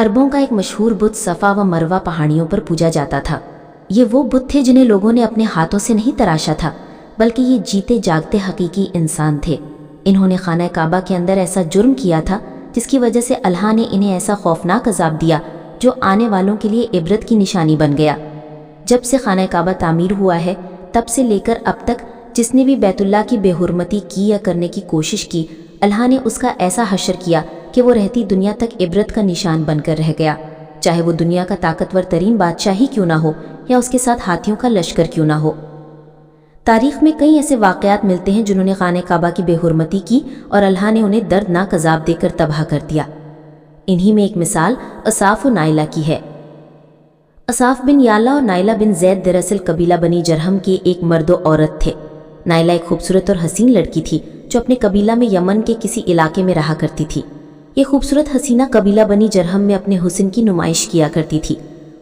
अरबों का एक मशहूर बुत सफ़ा व मरवा पहाड़ियों पर पूजा जाता था। ये वो बुत थे जिन्हें लोगों ने अपने हाथों से नहीं तराशा था, बल्कि ये जीते जागते हकीकी इंसान थे। इन्होंने खाना काबा के अंदर ऐसा जुर्म किया था जिसकी वजह से अल्लाह ने इन्हें ऐसा खौफनाक अजाब दिया जो आने वालों के लिए इबरत की निशानी बन गया। जब से खाना काबा तामीर हुआ है तब से लेकर अब तक जिसने भी बैतुल्लाह की बेहुरमती की या करने की कोशिश की, अल्लाह ने उसका ऐसा हशर किया कि वो रहती दुनिया तक इबरत का निशान बनकर रह गया, चाहे वो दुनिया का ताकतवर तरीन बादशाह ही क्यों ना हो या उसके साथ हाथियों का लश्कर क्यों ना हो। तारीख में कई ऐसे वाक़यात मिलते हैं जिन्होंने खाने काबा की बेहुरमती की और अल्लाह ने उन्हें दर्दनाक अजाब देकर तबाह कर दिया। इन्हीं में एक मिसाल असाफ और नाइला की है। असाफ बिन याला और नाइला बिन जैद दरअसल कबीला बनी जरहम के एक मर्द और औरत थे। नाइला एक खूबसूरत और हसीन लड़की थी जो अपने कबीला में यमन के किसी इलाके में रहा करती थी। ये खूबसूरत हसीना कबीला बनी जरहम में अपने हुस्न की नुमाइश किया करती थी।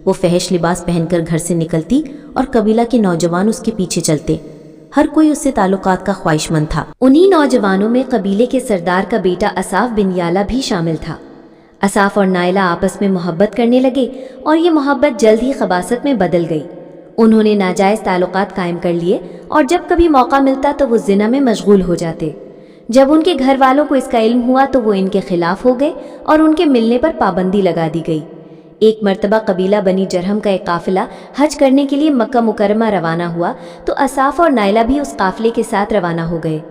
वो फहश लिबास पहनकर घर से निकलती और कबीला के नौजवान उसके पीछे चलते। हर कोई उससे ताल्लुकात का ख्वाहिशमंद था। उन्हीं नौजवानों में कबीले के सरदार का बेटा असाफ बिन याला भी शामिल था। असाफ और नाइला आपस में मोहब्बत करने लगे और ये मोहब्बत जल्द ही खबासत में बदल गई। उन्होंने नाजायज़ ताल्लुकात कायम कर लिए और जब कभी मौका मिलता तो वो जिना में मशगूल हो जाते। जब उनके घर वालों को इसका इल्म हुआ तो वो इनके खिलाफ हो गए और उनके मिलने पर पाबंदी लगा दी गई। एक मर्तबा कबीला बनी जरहम का एक काफिला हज करने के लिए मक्का मुकरमा रवाना हुआ तो असाफ और नाइला भी उस काफिले के साथ रवाना हो गए।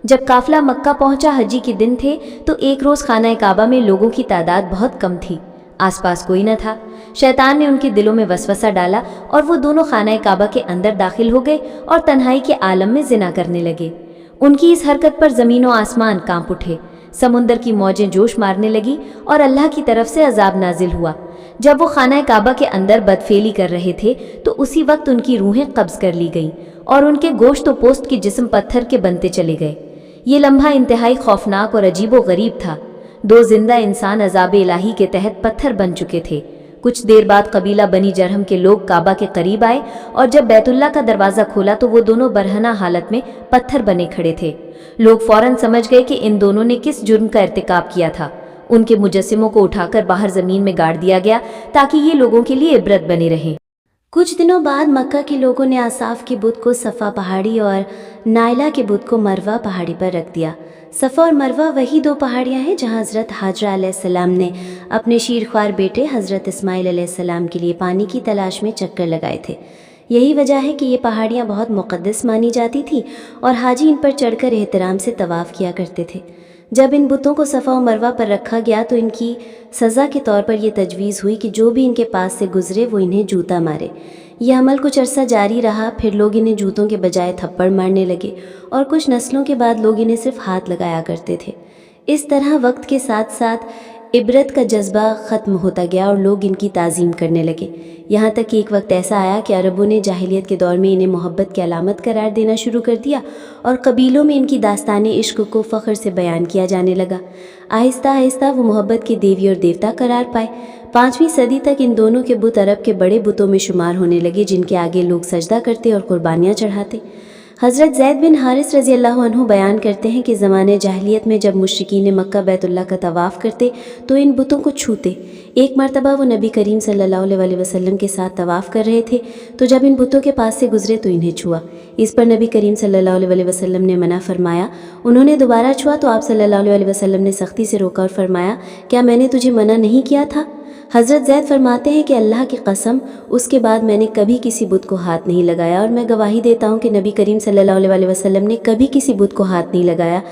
जब काफिला मक्का पहुंचा, हजी के दिन थे, तो एक रोज़ खाना काबा में लोगों की तादाद बहुत कम थी। आसपास कोई न था। शैतान ने उनके दिलों में वसवसा डाला और वो दोनों खाना काबा के अंदर दाखिल हो गए और तन्हाई के आलम में जिना करने लगे। उनकी इस हरकत पर ज़मीन व आसमान कांप उठे, समुंदर की मौजें जोश मारने लगी और अल्लाह की तरफ से अजाब नाजिल हुआ। जब वो खाना काबा के अंदर बदफेली कर रहे थे तो उसी वक्त उनकी रूहें कब्ज कर ली गईं और उनके गोश्त व पोस्त के जिस्म पत्थर के बनते चले गए। ये लम्हा इंतहाई खौफनाक और अजीबो गरीब था। दो जिंदा इंसान अजाब इलाही के तहत पत्थर बन चुके थे। कुछ देर बाद कबीला बनी जरहम के लोग काबा के करीब आए और जब बैतुल्लाह का दरवाज़ा खोला तो वो दोनों बरहना हालत में पत्थर बने खड़े थे। लोग फौरन समझ गए कि इन दोनों ने किस जुर्म का इर्तिकाब किया था। उनके मुजस्सिमों को उठाकर बाहर ज़मीन में गाड़ दिया गया ताकि ये लोगों के लिए इबरत बने रहे। कुछ दिनों बाद मक्का के लोगों ने आसाफ के बुत को सफ़ा पहाड़ी और नाइला के बुत को मरवा पहाड़ी पर रख दिया। सफ़ा और मरवा वही दो पहाड़ियाँ हैं जहाँ हज़रत हाजरा अलैहिस्सलाम ने अपने शीरख्वार बेटे हज़रत इस्माइल अलैहिस्सलाम के लिए पानी की तलाश में चक्कर लगाए थे। यही वजह है कि ये पहाड़ियाँ बहुत मुक़द्दस मानी जाती थी और हाजी इन पर चढ़कर एहतराम से तवाफ़ किया करते थे। जब इन बुतों को सफ़ा और मरवा पर रखा गया तो इनकी सज़ा के तौर पर यह तजवीज़ हुई कि जो भी इनके पास से गुज़रे वो इन्हें जूता मारे। यह अमल कुछ अरसा जारी रहा, फिर लोग इन्हें जूतों के बजाय थप्पड़ मारने लगे और कुछ नस्लों के बाद लोग इन्हें सिर्फ हाथ लगाया करते थे। इस तरह वक्त के साथ साथ इबरत का जज्बा ख़त्म होता गया और लोग इनकी ताज़ीम करने लगे। यहाँ तक कि एक वक्त ऐसा आया कि अरबों ने जाहिलियत के दौर में इन्हें मोहब्बत की अलामत करार देना शुरू कर दिया और कबीलों में इनकी दास्तानी इश्क को फ़ख्र से बयान किया जाने लगा। आहिस्ता आहिस्ता वो मोहब्बत के देवी और देवता करार पाए। 5वीं सदी तक इन दोनों के बुत अरब के बड़े बुतों में शुमार होने लगे जिनके आगे लोग सजदा करते और कुर्बानियाँ चढ़ाते। हज़रत ज़ैद बिन हारिस रज़ी अल्लाह अन्हु बयान करते हैं कि ज़माने जाहिलियत में जब मुश्रिकीन मक्का बैतुल्लाह का तवाफ़ करते तो इन बुतों को छूते। एक मरतबा वो नबी करीम सल्लल्लाहु अलैहि वसल्लम के साथ तवाफ़ कर रहे थे तो जब इन बुतों के पास से गुजरे तो इन्हें छुआ। इस पर नबी करीम सल्लल्लाहु अलैहि वसल्लम ने मना फरमाया। उन्होंने दोबारा छुआ तो आप सल्लल्लाहु अलैहि वसल्लम ने सख्ती से रोका और फरमाया, क्या मैंने तुझे मना नहीं किया था? हज़रत ज़ैद फरमाते हैं कि अल्लाह की कसम, उसके बाद मैंने कभी किसी बुत को हाथ नहीं लगाया और मैं गवाही देता हूँ कि नबी करीम सल्लल्लाहु अलैहि वसल्लम ने कभी किसी बुत को हाथ नहीं लगाया।